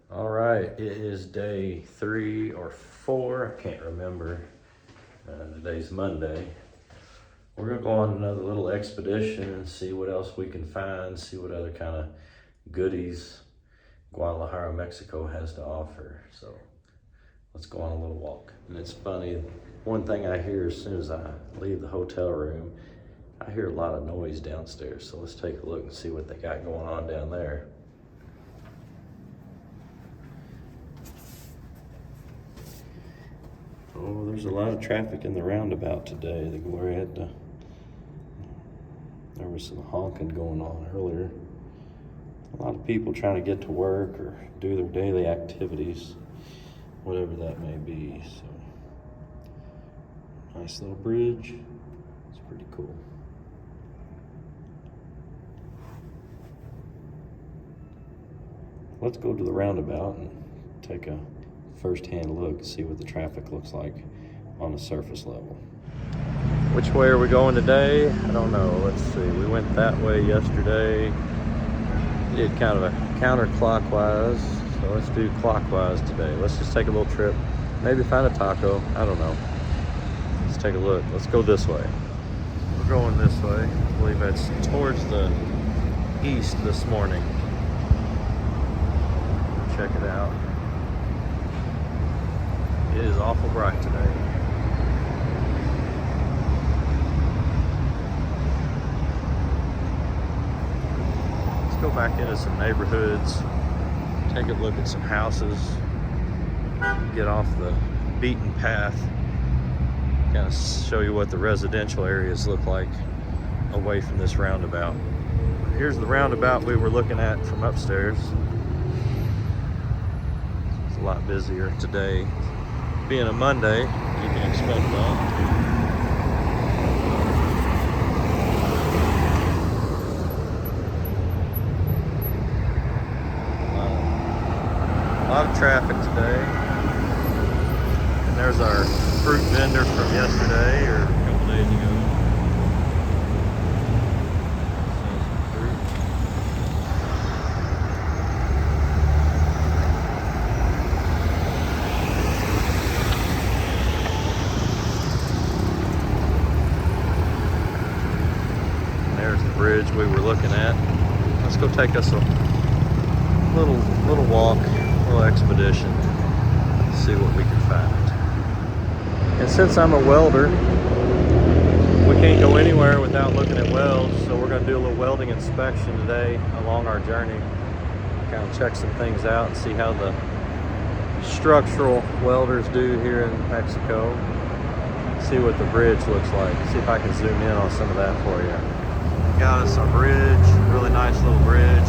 All right, it is day 3 or 4, I can't remember. Today's Monday. We're gonna go on another little expedition and see what else we can find, see what other kind of goodies Guadalajara, Mexico has to offer. So let's go on a little walk. And it's funny, one thing I hear as soon as I leave the hotel room, I hear a lot of noise downstairs. So let's take a look and see what they got going on down there. Oh, there's a lot of traffic in the roundabout today. There was some honking going on earlier. A lot of people trying to get to work or do their daily activities, whatever that may be. So, nice little bridge. It's pretty cool. Let's go to the roundabout and take a first-hand look, see what the traffic looks like on the surface level. Which way are we going today? I don't know. Let's see. We went that way yesterday. Did kind of a counterclockwise, so let's do clockwise today. Let's just take a little trip, maybe find a taco. I don't know. Let's take a look. Let's go this way. We're going this way. I believe that's towards the east this morning. Check it out. It is awful bright today. Let's go back into some neighborhoods, take a look at some houses, get off the beaten path, kind of show you what the residential areas look like away from this roundabout. Here's the roundabout we were looking at from upstairs. It's a lot busier today. Being a Monday, you can expect that. A lot of traffic today. And there's our fruit vendor from yesterday or a couple days ago. There's the bridge we were looking at. Let's go take us a little walk, little expedition, see what we can find. And since I'm a welder, we can't go anywhere without looking at welds, so we're going to do a little welding inspection today along our journey. Kind of check some things out and see how the structural welders do here in Mexico. See what the bridge looks like. See if I can zoom in on some of that for you. Got us a bridge, really nice little bridge.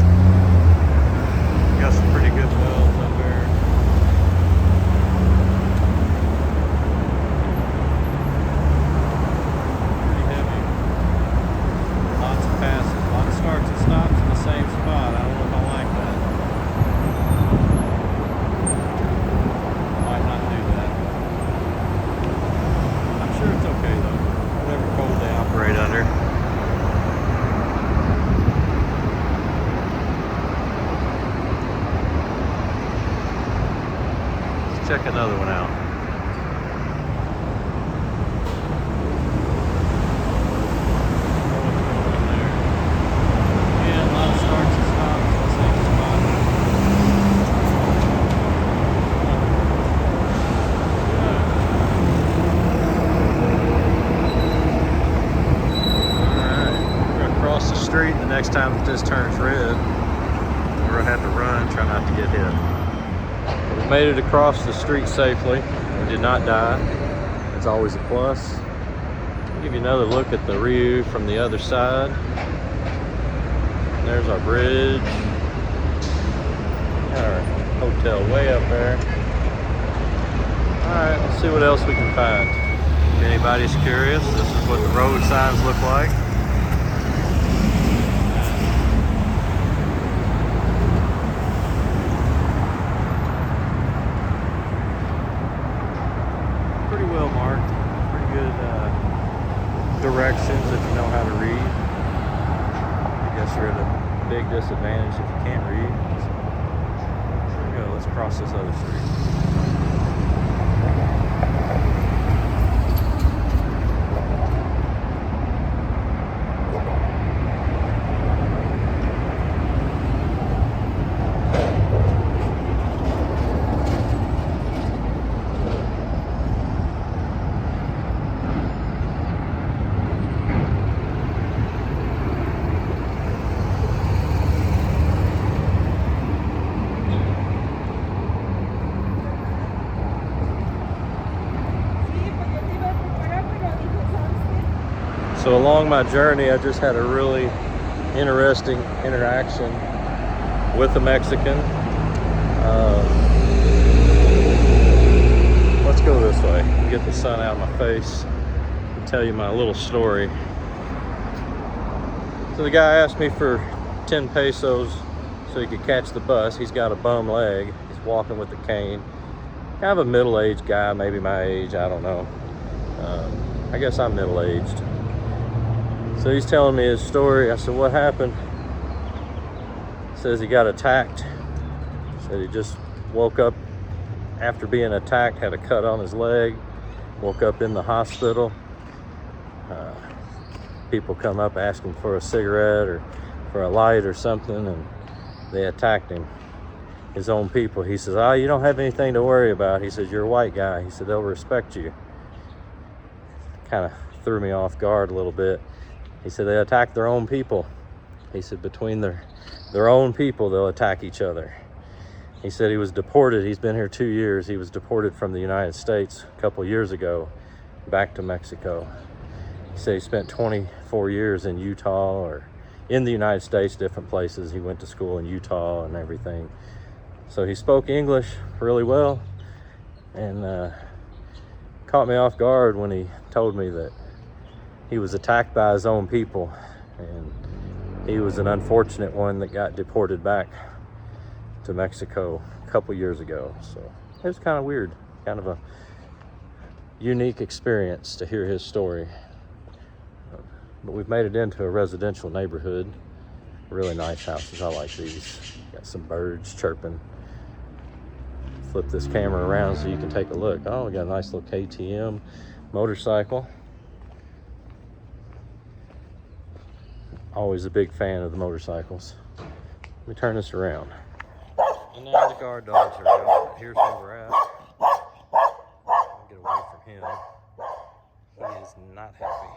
Got some pretty good welds up there. Pretty heavy. Lots of passes, a lot of starts and stops in the same spot. I don't know if I like that. I might not do that. I'm sure it's okay though. Whatever code they operate under. Check another one out. Yeah, a lot of starts and stops in the same spot. Alright, we're going to cross the street the next time that this turns red. We're going to have to run, try not to get hit. We made it across the street safely. We did not die. It's always a plus. I'll give you another look at the Rio from the other side. There's our bridge. Got our hotel way up there. Alright, let's see what else we can find. If anybody's curious, this is what the road signs look like. Pretty well marked, pretty good directions if you know how to read. I guess you're at a big disadvantage if you can't read. So, there we go, let's across this other street. So along my journey, I just had a really interesting interaction with a Mexican. Let's go this way, get the sun out of my face, and tell you my little story. So the guy asked me for 10 pesos so he could catch the bus. He's got a bum leg. He's walking with a cane. Kind of a middle-aged guy, maybe my age, I don't know. I guess I'm middle-aged. So he's telling me his story. I said, what happened? He says he got attacked. Said he just woke up after being attacked, had a cut on his leg, woke up in the hospital. People come up asking for a cigarette or for a light or something, and they attacked him. His own people. He says, oh, you don't have anything to worry about. He says, you're a white guy. He said, they'll respect you. Kind of threw me off guard a little bit. He said, they attack their own people. He said, between their own people, they'll attack each other. He said he was deported. He's been here 2 years. He was deported from the United States a couple years ago back to Mexico. He said he spent 24 years in Utah, or in the United States, different places. He went to school in Utah and everything. So he spoke English really well, and caught me off guard when he told me that he was attacked by his own people, and he was an unfortunate one that got deported back to Mexico a couple years ago. So it was kind of weird, kind of a unique experience to hear his story. But we've made it into a residential neighborhood. Really nice houses. I like these. Got some birds chirping. Flip this camera around so you can take a look. Oh, we got a nice little KTM motorcycle. Always a big fan of the motorcycles. Let me turn this around. And now the guard dogs are out. Here's where we're at. I'll get away from him. He is not happy.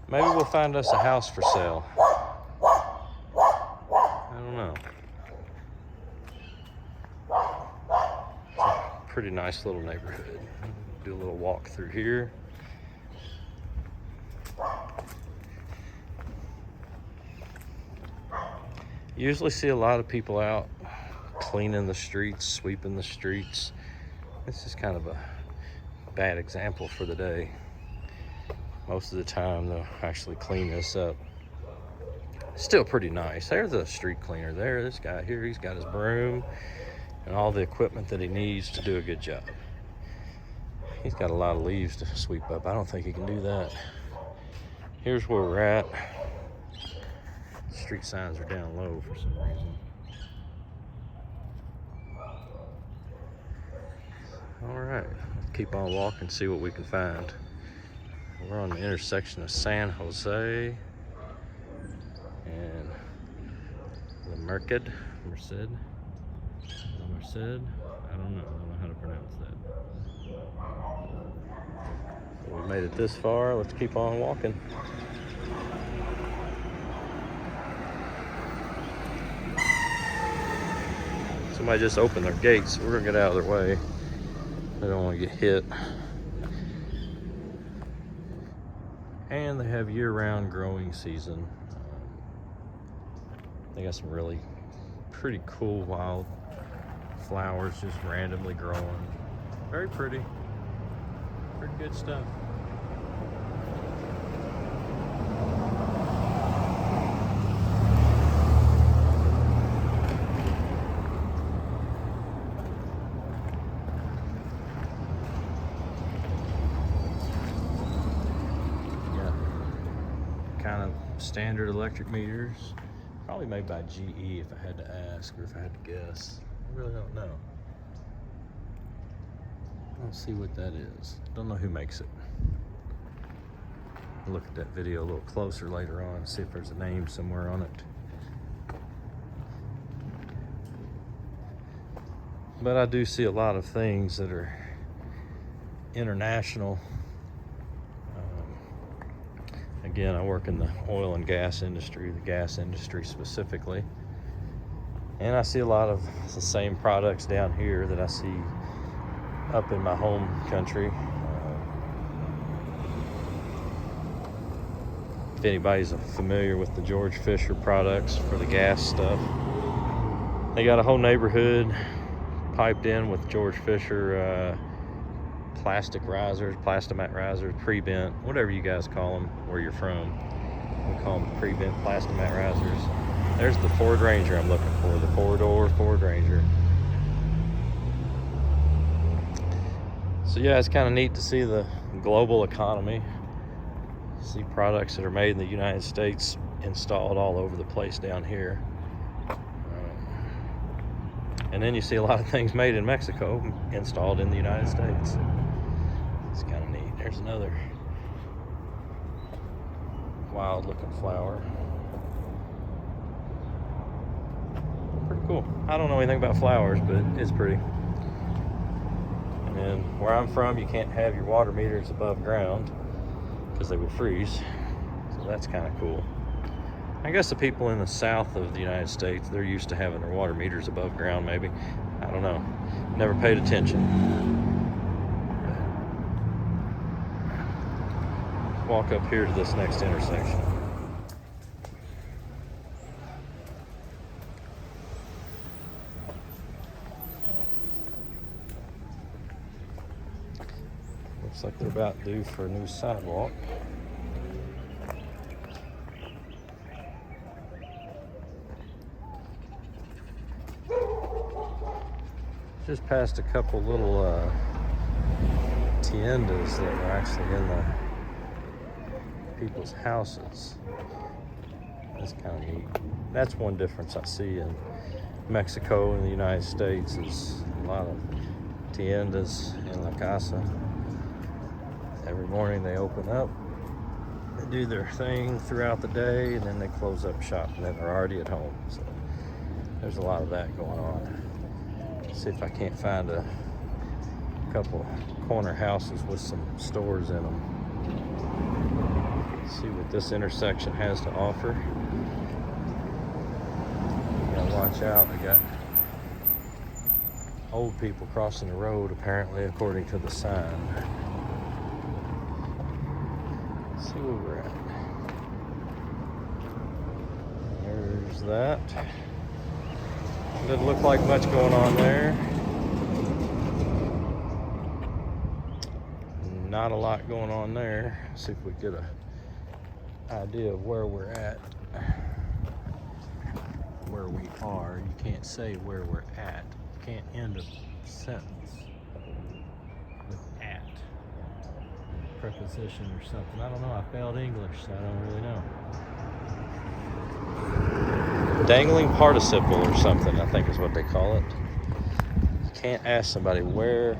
Maybe we'll find us a house for sale. I don't know. Pretty nice little neighborhood. Do a little walk through here. You usually see a lot of people out cleaning the streets, sweeping the streets. This is kind of a bad example for the day. Most of the time they'll actually clean this up. Still pretty nice. There's a street cleaner there. This guy here, he's got his broom and all the equipment that he needs to do a good job. He's got a lot of leaves to sweep up. I don't think he can do that. Here's where we're at. Street signs are down low for some reason. All right, let's keep on walking, see what we can find. We're on the intersection of San Jose and the Merced. I don't know how to pronounce that. We made it this far. Let's keep on walking. Somebody just opened their gates. We're gonna get out of their way. I don't want to get hit. And they have year-round growing season. They got some really pretty cool wild flowers just randomly growing. Very pretty. Pretty good stuff. Kind of standard electric meters. Probably made by GE if I had to ask, or if I had to guess. I really don't know. Let's see what that is. Don't know who makes it. I'll look at that video a little closer later on, see if there's a name somewhere on it. But I do see a lot of things that are international. Again, I work in the oil and gas industry, the gas industry specifically. And I see a lot of the same products down here that I see up in my home country. If anybody's familiar with the George Fisher products for the gas stuff, they got a whole neighborhood piped in with George Fisher plastic risers, Plastomat risers, pre-bent, whatever you guys call them where you're from. We call them pre-bent Plastomat risers. There's the Ford Ranger I'm looking for, the four-door Ford Ranger. So yeah, it's kind of neat to see the global economy, see products that are made in the United States installed all over the place down here. And then you see a lot of things made in Mexico installed in the United States. It's kind of neat. There's another wild looking flower. Pretty cool. I don't know anything about flowers, but it's pretty. And then where I'm from, you can't have your water meters above ground because they will freeze. So that's kind of cool. I guess the people in the south of the United States, they're used to having their water meters above ground, maybe. I don't know. Never paid attention. Walk up here to this next intersection. Looks like they're about due for a new sidewalk. Just passed a couple little tiendas that are actually in the people's houses. That's kind of neat. That's one difference I see in Mexico and the United States is a lot of tiendas in La Casa. Every morning they open up, they do their thing throughout the day, and then they close up shop, and then they're already at home. So there's a lot of that going on. See if I can't find a couple corner houses with some stores in them. See what this intersection has to offer. Gotta watch out. We got old people crossing the road, apparently, according to the sign. Let's see where we're at. There's that. Doesn't look like much going on there. Not a lot going on there. See if we get an idea of where we're at. Where we are. You can't say where we're at. You can't end a sentence with at. Preposition or something. I don't know. I failed English, so I don't really know. Dangling participle or something, I think is what they call it. You can't ask somebody, where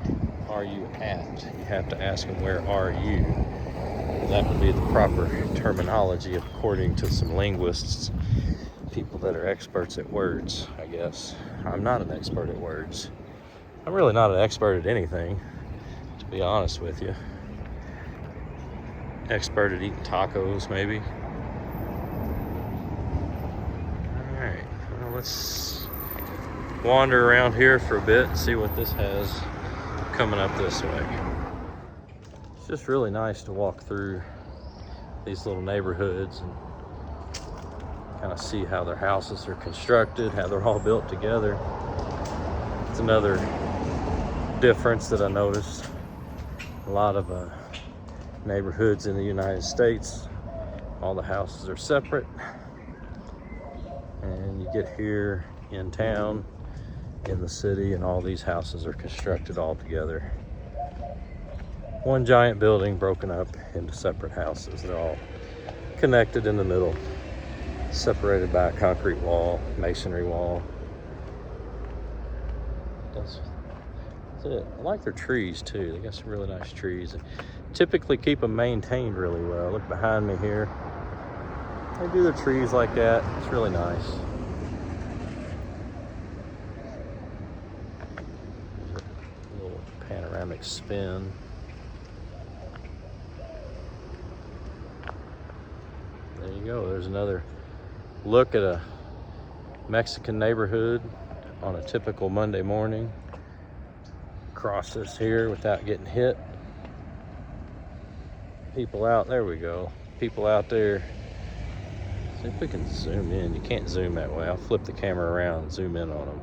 are you at? You have to ask them, where are you? That would be the proper terminology according to some linguists, people that are experts at words, I guess. I'm not an expert at words. I'm really not an expert at anything, to be honest with you. Expert at eating tacos, maybe. Let's wander around here for a bit and see what this has coming up this way. It's just really nice to walk through these little neighborhoods and kind of see how their houses are constructed, how they're all built together. It's another difference that I noticed. A lot of neighborhoods in the United States, all the houses are separate. And you get here in town, in the city, and all these houses are constructed all together. One giant building broken up into separate houses. They're all connected in the middle. separated by a concrete wall, masonry wall. That's it. I like their trees too. They got some really nice trees. Typically keep them maintained really well. Look behind me here. They do their trees like that. It's really nice. A little panoramic spin. There you go. There's another look at a Mexican neighborhood on a typical Monday morning. Cross this here without getting hit. People out, there we go. People out there. See if we can zoom in. You can't zoom that way. I'll flip the camera around and zoom in on them.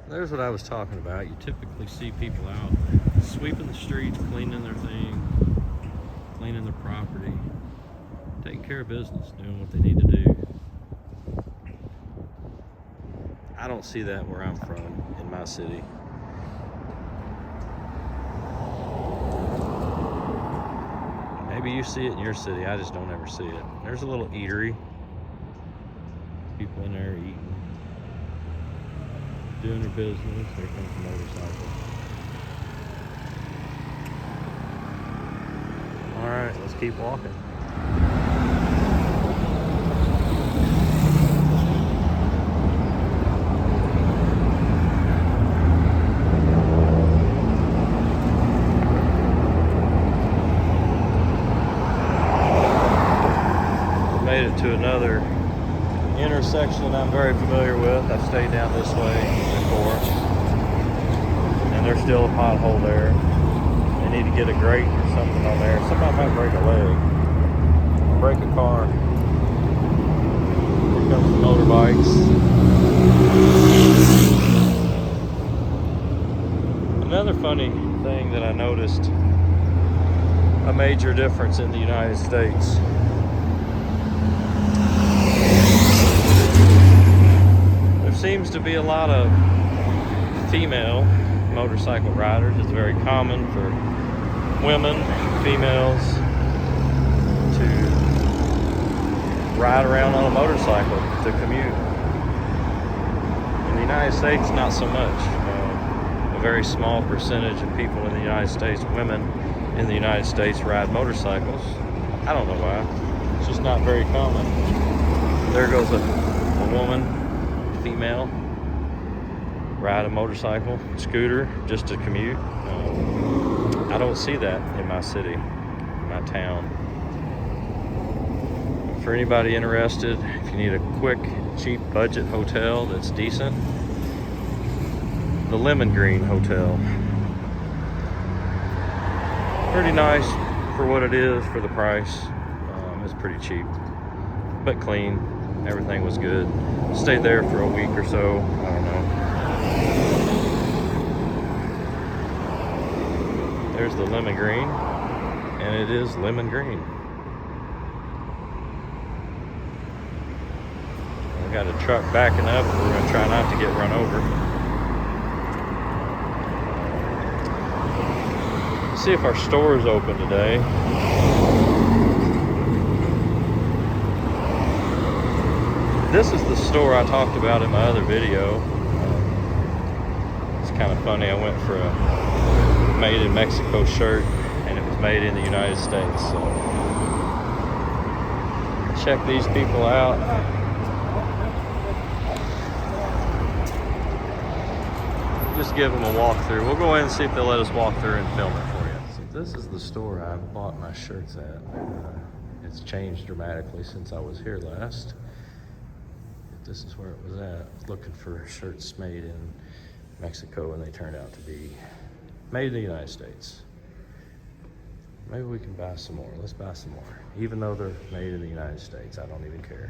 There's what I was talking about. You typically see people out sweeping the streets, cleaning their thing, cleaning their property, taking care of business, doing what they need to do. I don't see that where I'm from, in my city. Maybe you see it in your city, I just don't ever see it. There's a little eatery. People in there eating, doing their business. There comes the motorcycle. All right, let's keep walking. Made it to another intersection I'm very familiar with. I've stayed down this way before, and there's still a pothole there. They need to get a grate or something on there. Somebody might break a leg, break a car. Here comes the motorbikes. Another funny thing that I noticed, a major difference in the United States. Seems to be a lot of female motorcycle riders. It's very common for women, females, to ride around on a motorcycle to commute. In the United States, not so much. A very small percentage of people in the United States, women in the United States, ride motorcycles. I don't know why. It's just not very common. There goes a woman, female, ride a motorcycle, scooter, just to commute. I don't see that in my city, in my town. For anybody interested, if you need a quick, cheap budget hotel that's decent, the Lemon Green Hotel. Pretty nice for what it is, for the price. It's pretty cheap, but clean. Everything was good. Stayed there for a week or so. I don't know. There's the Lemon Green, and it is lemon green. We got a truck backing up. We're gonna try not to get run over. See if our store is open today. This is the store I talked about in my other video. It's kind of funny. I went for a made in Mexico shirt, and it was made in the United States. So check these people out. Just give them a walkthrough. We'll go in and see if they'll let us walk through and film it for you. So this is the store I bought my shirts at. It's changed dramatically since I was here last. This is where it was at. I was looking for shirts made in Mexico, and they turned out to be made in the United States. Maybe we can buy some more. Let's buy some more. Even though they're made in the United States, I don't even care.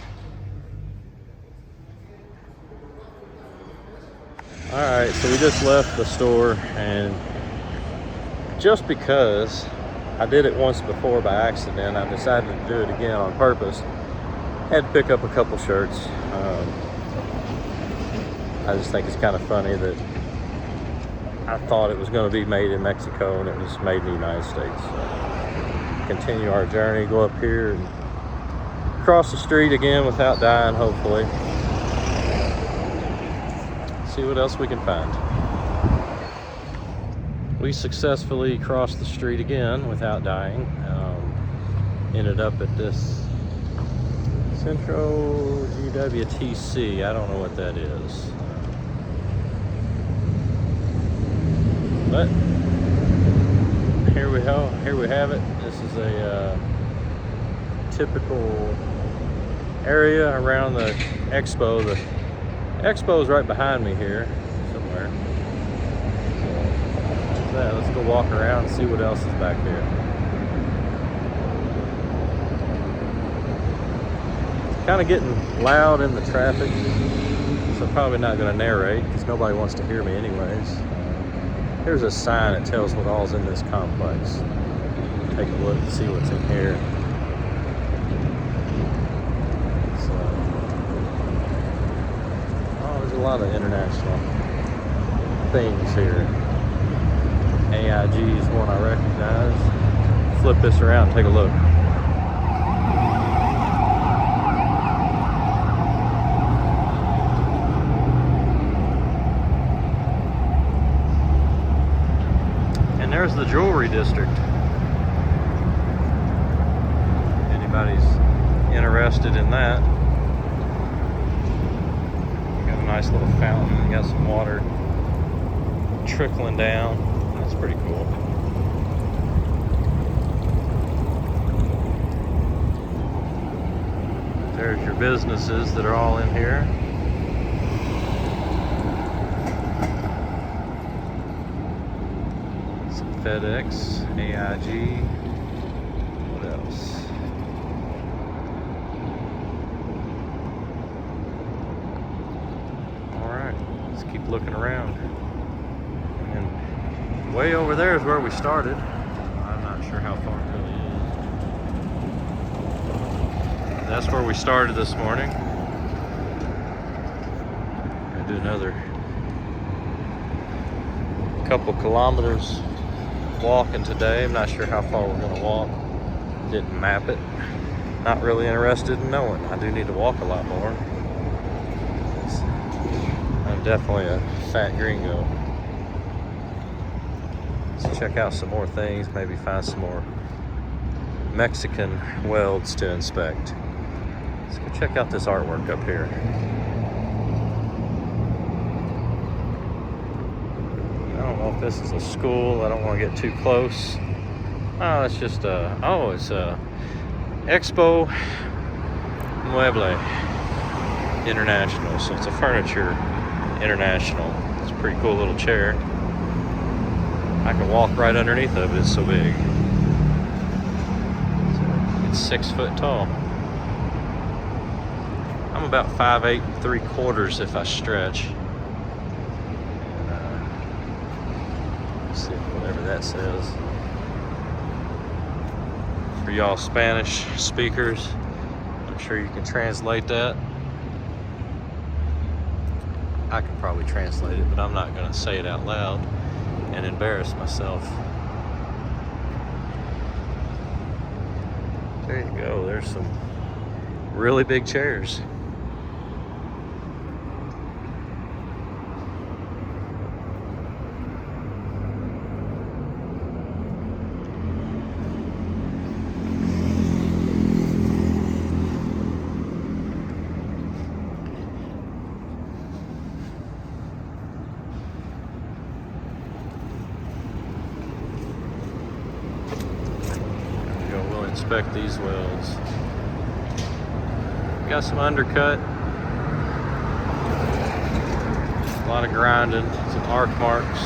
All right, so we just left the store, and just because I did it once before by accident, I decided to do it again on purpose. Had to pick up a couple shirts. I just think it's kind of funny that I thought it was going to be made in Mexico, and it was made in the United States. So continue our journey, go up here and Cross the street again without dying, hopefully. See what else we can find. We successfully crossed the street again without dying. Ended up at this Central GWTC. I don't know what that is. But here we go. Here we have it. This is a typical area around the expo. The expo is right behind me here somewhere. So, let's go walk around and see what else is back here. It's kind of getting loud in the traffic, so I'm probably not going to narrate because nobody wants to hear me anyways. Here's a sign that tells what all's in this complex. Take a look and see what's in here. So, there's a lot of international things here. AIG is one I recognize. Flip this around and take a look. And there's the jewelry district. If anybody's interested in that. Got a nice little fountain, got some water trickling down. That's pretty cool. There's your businesses that are all in here. Some FedEx, AIG. What else? Alright, let's keep looking around. And way over there is where we started. I'm not sure how far it really is. That's where we started this morning. Gonna do another couple kilometers walking today. I'm not sure how far we're gonna walk. Didn't map it. Not really interested in knowing. I do need to walk a lot more. I'm definitely a fat gringo. Let's check out some more things, maybe find some more Mexican welds to inspect. Let's go check out this artwork up here. I don't know if this is a school. I don't want to get too close. Oh, it's just it's a Expo Mueble International. So it's a furniture international. It's a pretty cool little chair. I can walk right underneath of it. It's so big. It's 6 foot tall. I'm about 5'8" and 3/4 if I stretch. Let's see whatever that says. For y'all Spanish speakers, I'm sure you can translate that. I can probably translate it, but I'm not going to say it out loud and embarrass myself. There you go. There's some really big chairs. Inspect these welds. Got some undercut, a lot of grinding, some arc marks.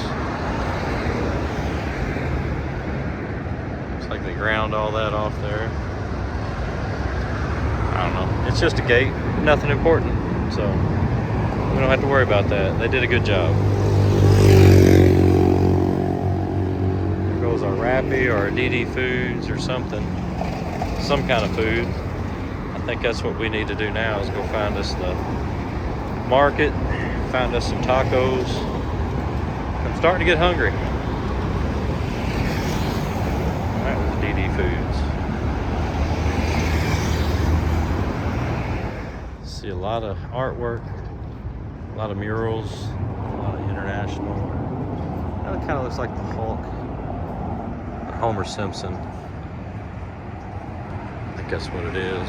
Looks like they ground all that off there. I don't know. It's just a gate, nothing important, so we don't have to worry about that. They did a good job. There goes our Rappy or our DD Foods or something. Some kind of food. I think that's what we need to do now is go find us the market, find us some tacos. I'm starting to get hungry. That was DD Foods. lot of artwork, a lot of murals, a lot of international. That kind of looks like the Hulk, Homer Simpson. I think that's what it is.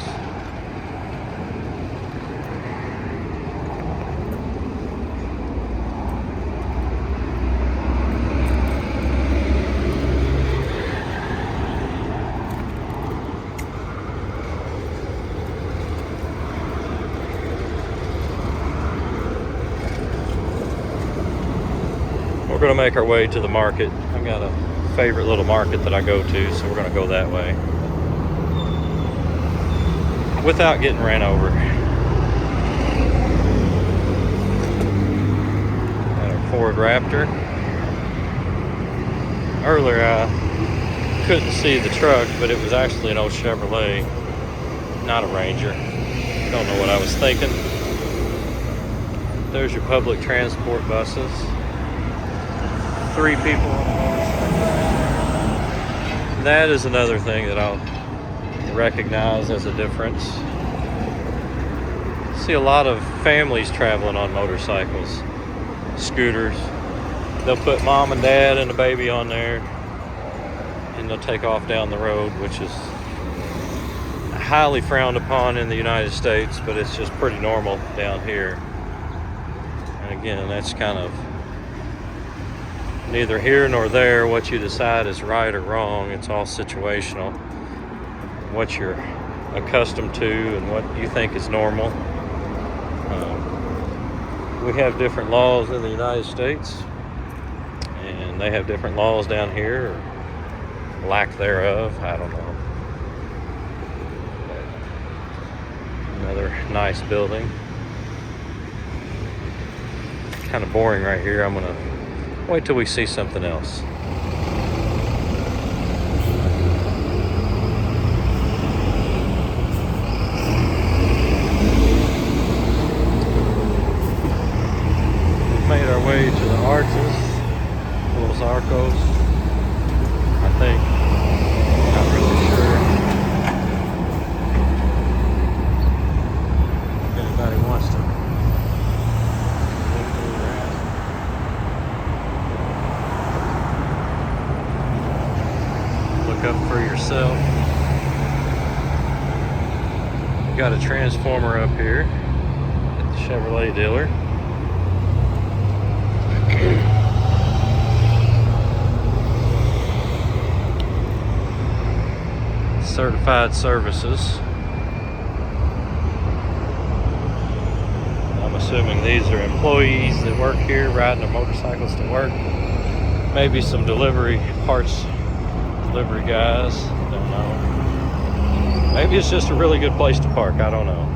We're going to make our way to the market. I've got a favorite little market that I go to, so we're going to go that way without getting ran over. Got our Ford Raptor. Earlier I couldn't see the truck, but it was actually an old Chevrolet, not a Ranger. Don't know what I was thinking. There's your public transport buses. 3 people on a motorcycle. That is another thing that I'll recognize as a difference. See a lot of families traveling on motorcycles, scooters. They'll put mom and dad and a baby on there, and they'll take off down the road, which is highly frowned upon in the United States, but it's just pretty normal down here. And again, that's kind of neither here nor there. What you decide is right or wrong. It's all situational. What you're accustomed to and what you think is normal. We have different laws in the United States, and they have different laws down here, or lack thereof. I don't know. Another nice building. Kind of boring right here. I'm gonna wait till we see something else. We've made our way to the arches, Los Arcos, I think. Not really sure. If anybody wants to up for yourself. Got a transformer up here at the Chevrolet dealer. Certified services. I'm assuming these are employees that work here riding their motorcycles to work. Maybe some delivery parts. Delivery guys, don't know. Maybe it's just a really good place to park, I don't know.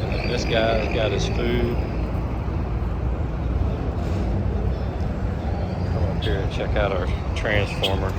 And then this guy's got his food. Come up here and check out our transformer.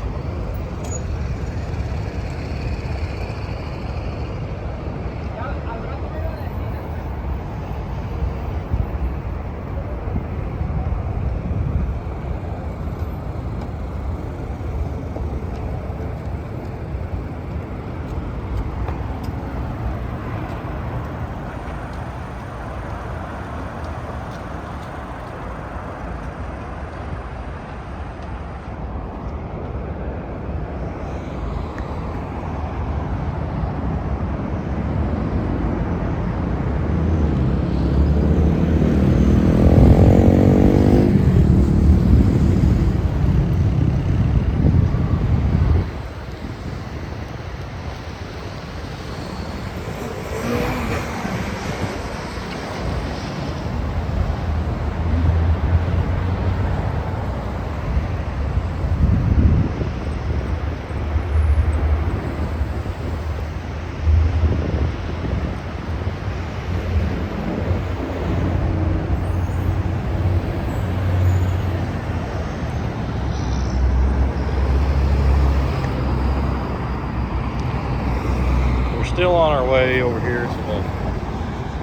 Still on our way over here to the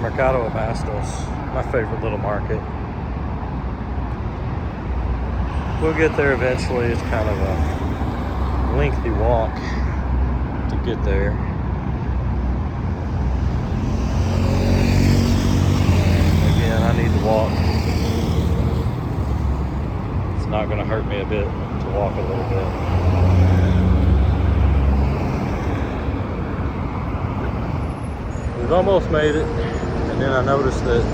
Mercado de Abastos, my favorite little market. We'll get there eventually. It's kind of a lengthy walk to get there. walk. It's not going to hurt me a bit to walk a little bit. We've almost made it, and then I noticed that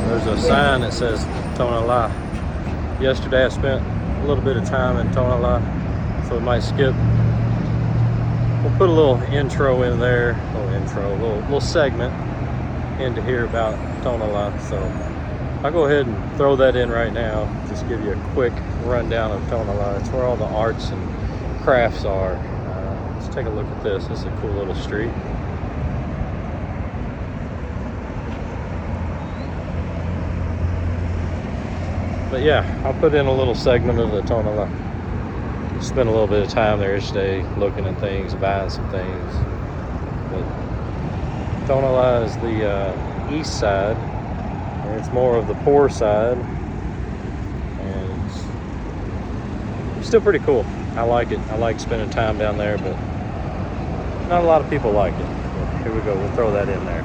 there's a sign that says Tonalá. Yesterday I spent a little bit of time in Tonalá, so we might skip. We'll put a little intro in there, a little segment into here about Tonalá. So I'll go ahead and throw that in right now. Just give you a quick rundown of Tonalá. It's where all the arts and crafts are. Let's take a look at this. This is a cool little street. But yeah, I'll put in a little segment of the Tonalá. Spend a little bit of time there each day looking at things, buying some things. But Tonalá is the east side, and it's more of the poor side, and it's still pretty cool. I like it. I like spending time down there, but not a lot of people like it. But here we go. We'll throw that in there.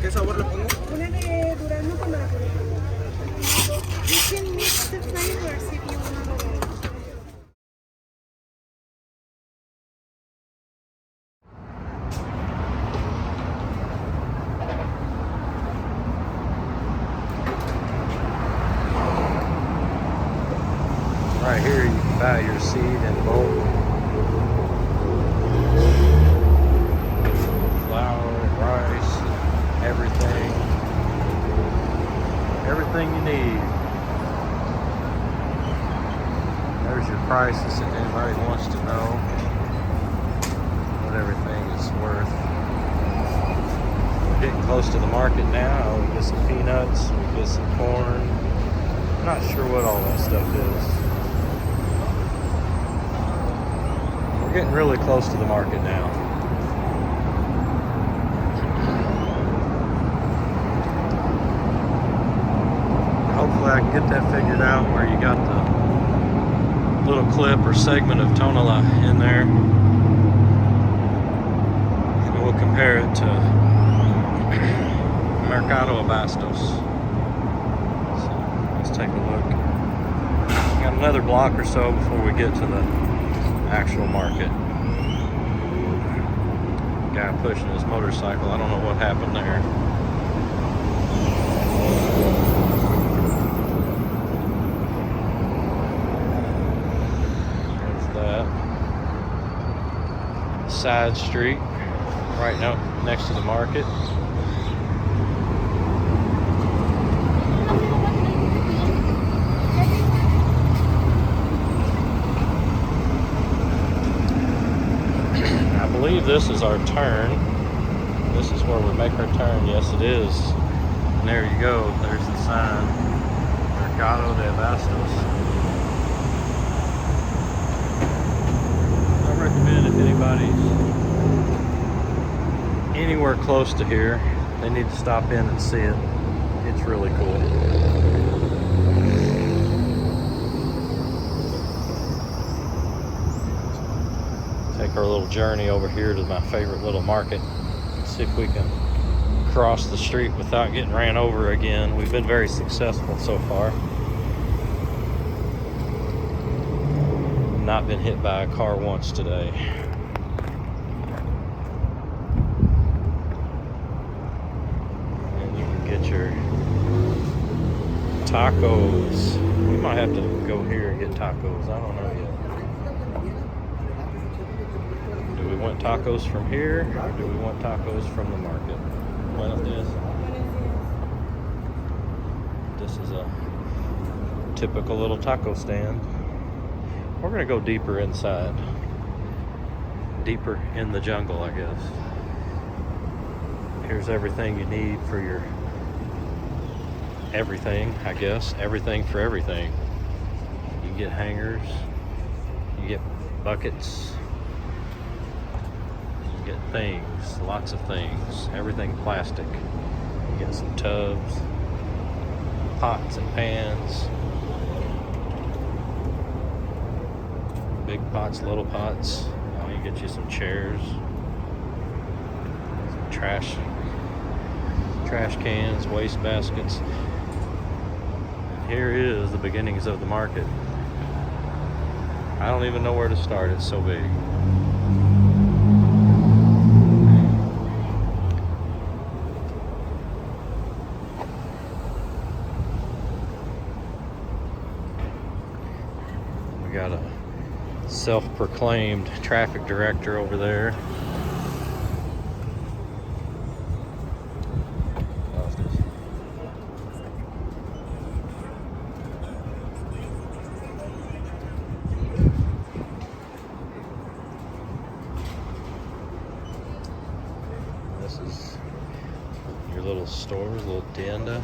¿Qué sabor le pongo? Una de durazno con maracuyá. You can mix the flavors if you want to. Right here you can buy your seed in bulk. Flour, rice, everything you need. There's your prices if anybody wants to know what everything is worth. We're getting close to the market now. We get some peanuts, we get some corn. I'm not sure what all that stuff is. We're getting really close to the market now. Hopefully I can get that figured out where you got the little clip or segment of Tonalá in there. And we'll compare it to Mercado de Abastos. So let's take a look. Got another block or so before we get to the actual market. Guy pushing his motorcycle. I don't know what happened there. There's that side street right now next to the market. I believe this is our turn. This is where we make our turn. Yes, it is. And there you go. There's the sign. Mercado de Abastos. I recommend if anybody's anywhere close to here, they need to stop in and see it. It's really cool. Take our little journey over here to my favorite little market. Let's see if we can cross the street without getting ran over again. We've been very successful so far. Not been hit by a car once today. And you can get your tacos. We might have to go here and get tacos. I don't know yet. Do we want tacos from here, or do we want tacos from the market? Buenos dias. This is a typical little taco stand. We're gonna go deeper inside. Deeper in the jungle, I guess. Here's everything you need for your everything, I guess. Everything for everything. You get hangers, you get buckets, you get things, lots of things, everything plastic. You get some tubs, pots and pans, big pots, little pots. You get you some chairs, some trash trash cans, waste baskets. And here is the beginnings of the market. I don't even know where to start, it's so big. We got a self-proclaimed traffic director over there. This is your little store, little tienda.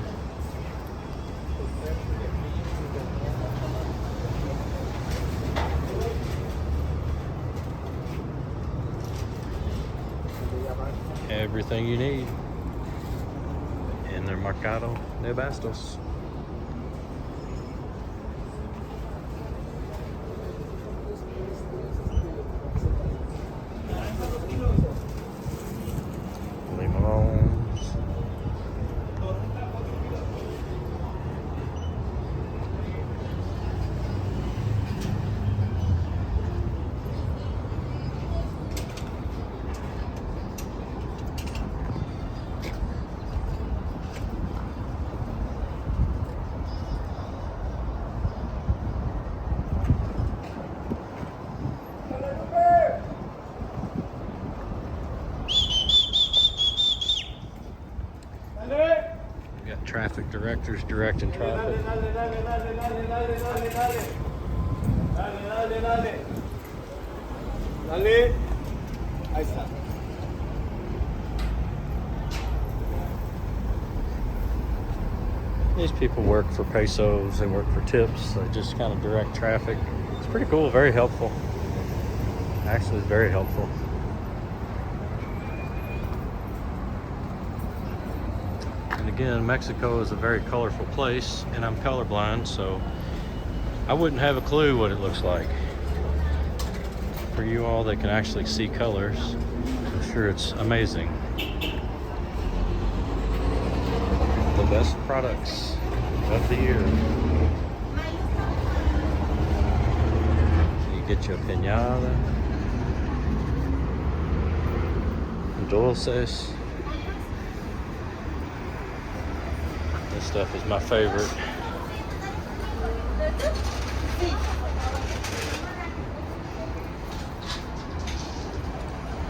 Everything you need in their Mercado de Abastos. Limons. We got traffic directors directing traffic. Dale. Ahí está. These people work for pesos, they work for tips, they just kind of direct traffic. It's pretty cool, very helpful. Actually, it's very helpful. And again, Mexico is a very colorful place, and I'm colorblind, so I wouldn't have a clue what it looks like. For you all that can actually see colors, I'm sure it's amazing. The best products of the year. You get your piñata, dulces. This stuff is my favorite.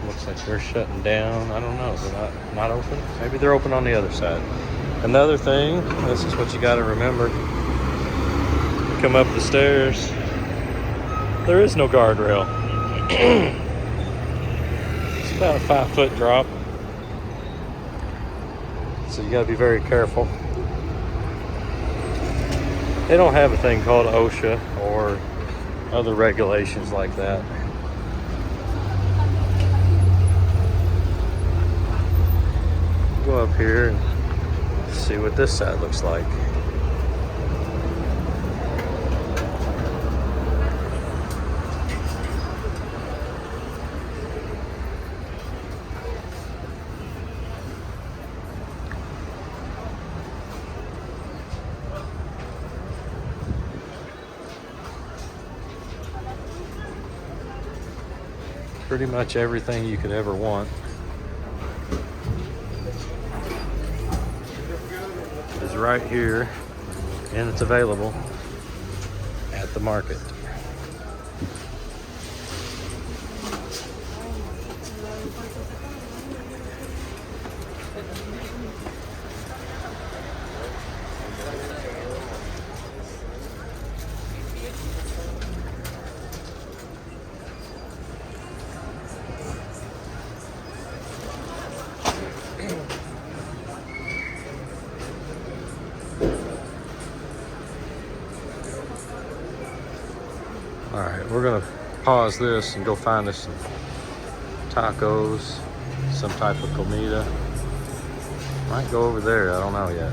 Looks like they're shutting down. I don't know. They're not open. Maybe they're open on the other side. Another thing, this is what you got to remember. You come up the stairs. There is no guardrail. It's about a 5-foot drop. So you got to be very careful. They don't have a thing called OSHA or other regulations like that. Go up here and see what this side looks like. Pretty much everything you could ever want is right here, and it's available at the market. All right, we're gonna pause this and go find us some tacos, some type of comida. Might go over there, I don't know yet.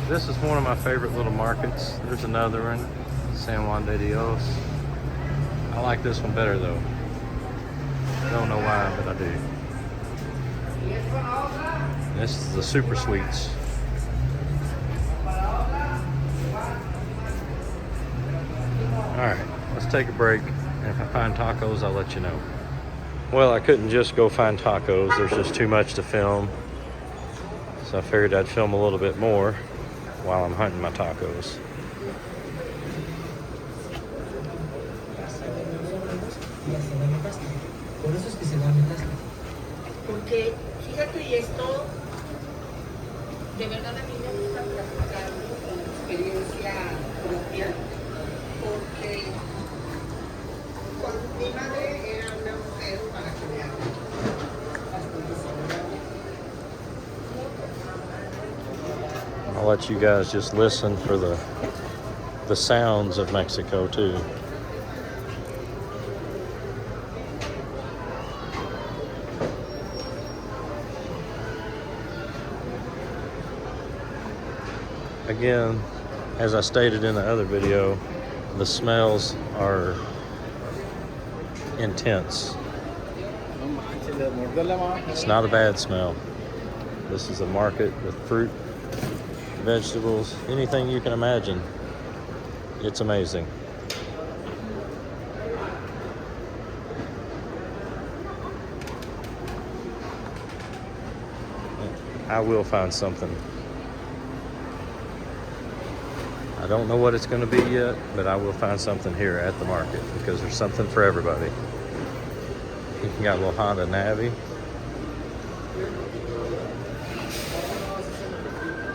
This is one of my favorite little markets. There's another one, San Juan de Dios. I like this one better though. I don't know why, but I do. This is the super sweets. Alright, let's take a break. And if I find tacos, I'll let you know. Well, I couldn't just go find tacos. There's just too much to film. So I figured I'd film a little bit more while I'm hunting my tacos. Porque fíjate, y esto de verdad a mí me gusta platicar con experiencia propia, porque cuando mi madre era una mujer para que vean I'll let you guys just listen for the sounds of Mexico too. Again, as I stated in the other video, the smells are intense. It's not a bad smell. This is a market with fruit, vegetables, anything you can imagine. It's amazing. I will find something. I don't know what it's going to be yet, but I will find something here at the market because there's something for everybody. You got a little Honda Navi.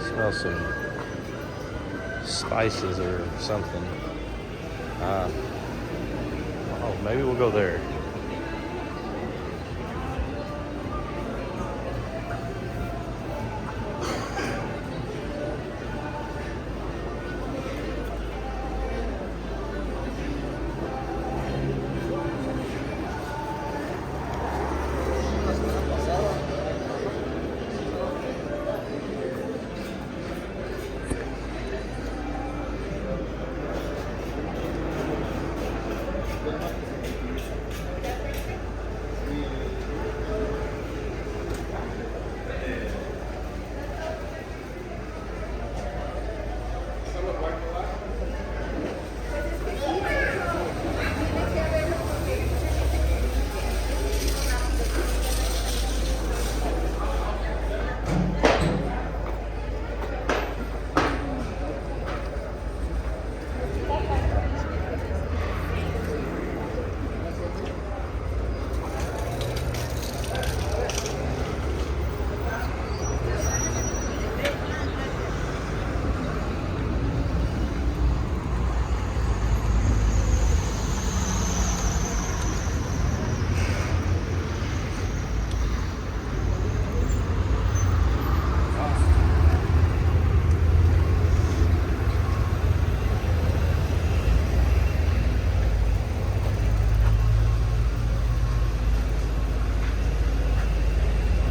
Smell some spices or something. Oh, maybe we'll go there.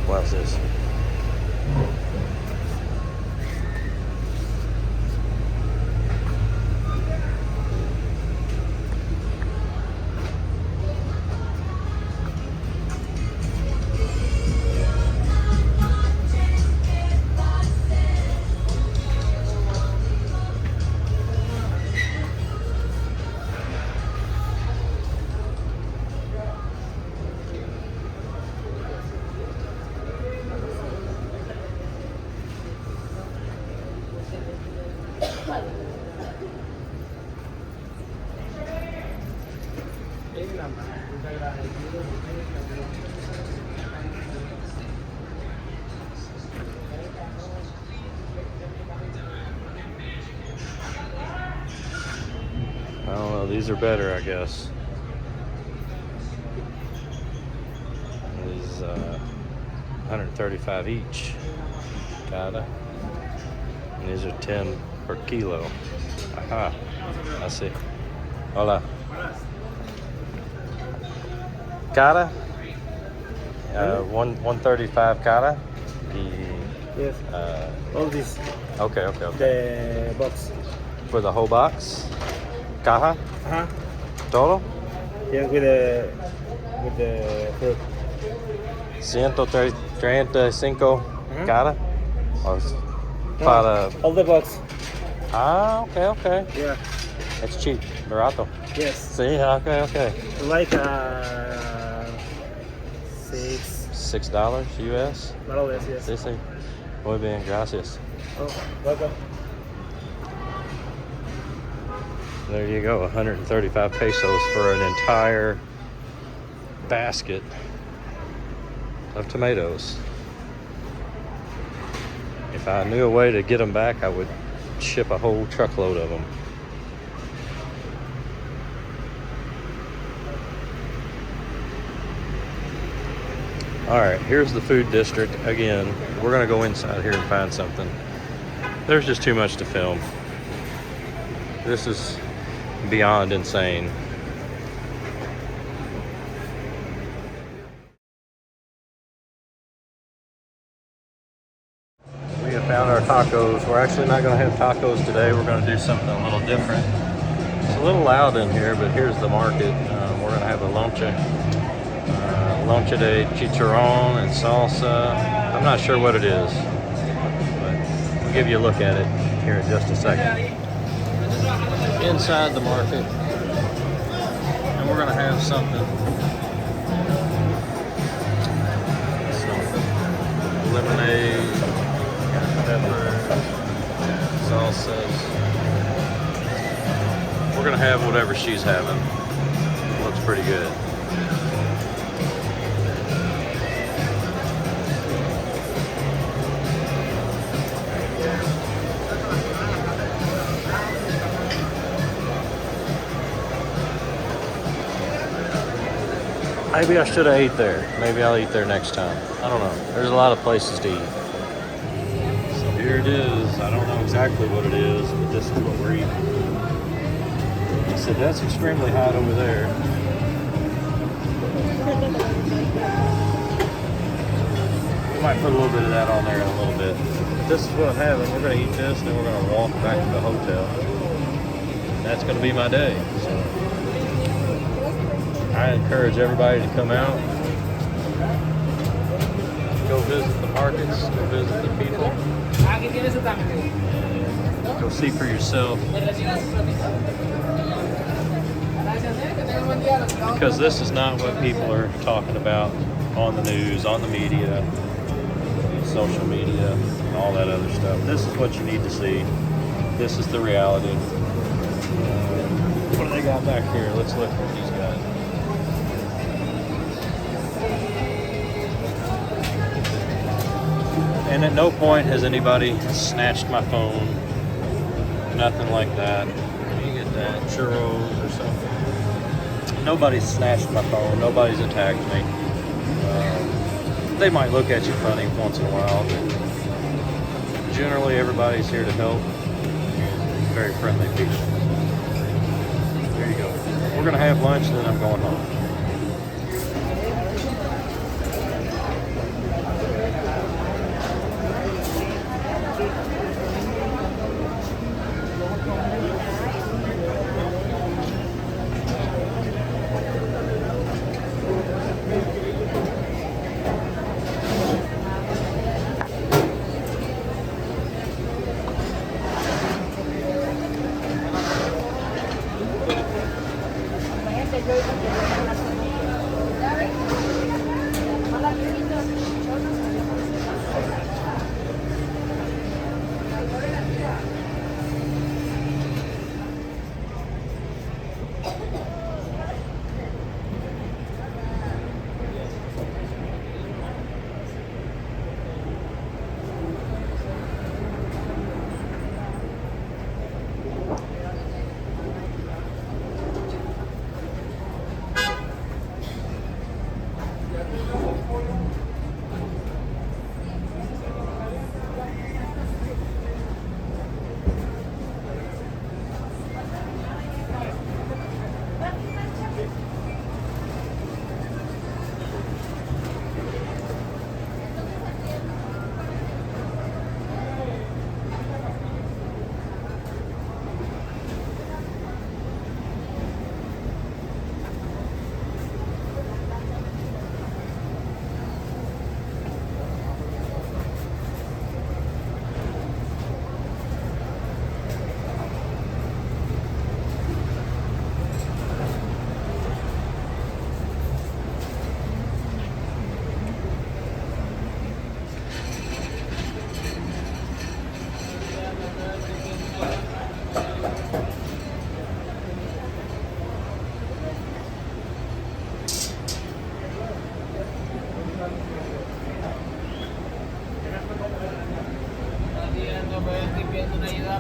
What's this? I don't know, these are better, I guess. These 135 each. Got it. And these are 10 per kilo. Aha, I see. Hola. Cara? 135 cara? Yes. All this. Okay. The box. For the whole box? Caja? Uh-huh. Todo? Yes, with the fruit. 135 Uh-huh. cada? Or para... All the box. Ah, okay. Yeah. It's cheap, barato. Yes. See, okay. Like $6. $6 US? More or less, yes. Sí, sí. Muy bien, gracias. Oh, welcome. There you go, 135 pesos for an entire basket of tomatoes. If I knew a way to get them back, I would ship a whole truckload of them. All right, here's the food district. Again, we're gonna go inside here and find something. There's just too much to film. This is beyond insane. We have found our tacos. We're actually not gonna have tacos today. We're gonna do something a little different. It's a little loud in here, but here's the market. We're gonna have a loncha de chicharron and salsa. I'm not sure what it is, but we'll give you a look at it here in just a second. Inside the market, and we're gonna have something. Some lemonade, pepper, salsas. We're gonna have whatever she's having. Looks pretty good. Maybe I should have ate there. Maybe I'll eat there next time. I don't know. There's a lot of places to eat. So here it is. I don't know exactly what it is, but this is what we're eating. He said that's extremely hot over there. We might put a little bit of that on there in a little bit. But this is what I'm having. We're going to eat this, then we're going to walk back to the hotel. And that's going to be my day. So I encourage everybody to come out, go visit the markets, go visit the people, and go see for yourself. Because this is not what people are talking about on the news, on the media, social media, and all that other stuff. This is what you need to see. This is the reality. What do they got back here? Let's look at these guys. And at no point has anybody snatched my phone. Nothing like that. You get that churros or something. Nobody's snatched my phone. Nobody's attacked me. They might look at you funny once in a while, but generally everybody's here to help. Very friendly people. There you go. We're gonna have lunch, then I'm going home.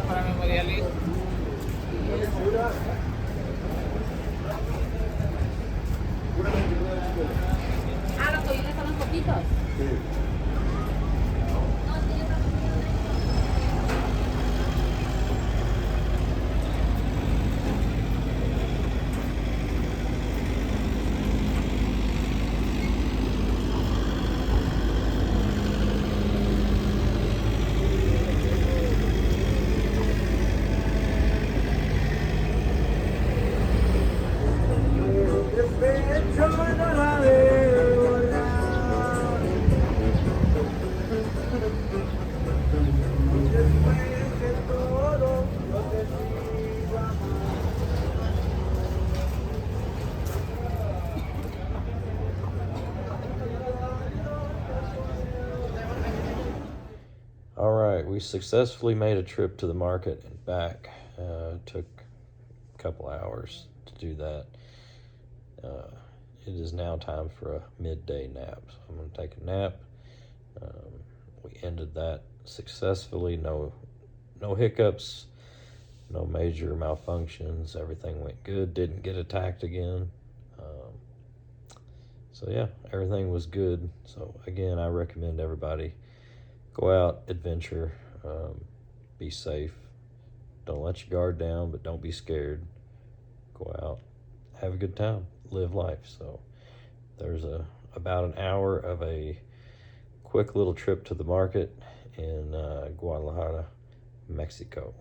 para memoriales. Ah, los collones son los poquitos. All right, we successfully made a trip to the market and back. Took a couple hours to do that. It is now time for a midday nap. So I'm gonna take a nap. We ended that successfully. No hiccups, no major malfunctions. Everything went good. Didn't get attacked again. So yeah, everything was good. So again, I recommend everybody go out, adventure, be safe. Don't let your guard down, but don't be scared. Go out, have a good time, live life. So there's about an hour of a quick little trip to the market in Guadalajara, Mexico.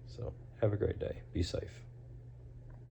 So have a great day. Be safe.